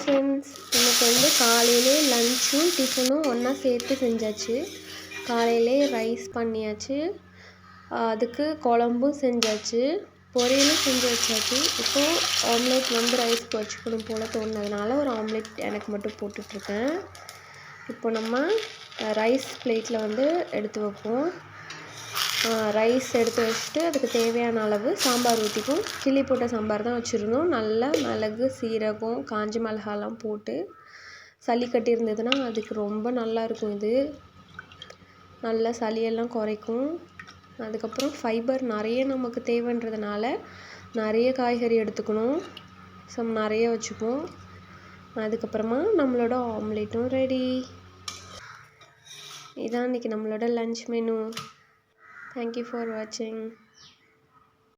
Friends, எனக்கு வந்து காலையிலே லஞ்சும் டிஃபனும் ஒன்றா சேர்த்து செஞ்சாச்சு. காலையிலே ரைஸ் பண்ணியாச்சு, அதுக்கு குழம்பும் செஞ்சாச்சு, பொரியலும் செஞ்சு வச்சாச்சு. இப்போது ஆம்லேட் வந்து ரைஸ்க்கு வச்சுக்கணும் போல் தோணுனதுனால ஒரு ஆம்லேட் எனக்கு மட்டும் போட்டுட்ருக்கேன். இப்போ நம்ம ரைஸ் பிளேட்டில் வந்து எடுத்து வைப்போம். ரைஸ் எடுத்து வச்சுட்டு அதுக்கு தேவையான அளவு சாம்பார் ஊற்றிக்கும். கிள்ளி போட்ட சாம்பார் தான் வச்சுருந்தோம். நல்லா மிளகு, சீரகம், காஞ்ச மிளகாலாம் போட்டு சளி கட்டியிருந்ததுன்னா அதுக்கு ரொம்ப நல்லாயிருக்கும். இது நல்லா சளியெல்லாம் குறைக்கும். அதுக்கப்புறம் ஃபைபர் நிறைய நமக்கு தேவைன்றதுனால நிறைய காய்கறி எடுத்துக்கணும். நிறைய வச்சுப்போம். அதுக்கப்புறமா நம்மளோட ஆம்லேட்டும் ரெடி. இதான் இன்றைக்கி நம்மளோட lunch menu. Thank you for watching.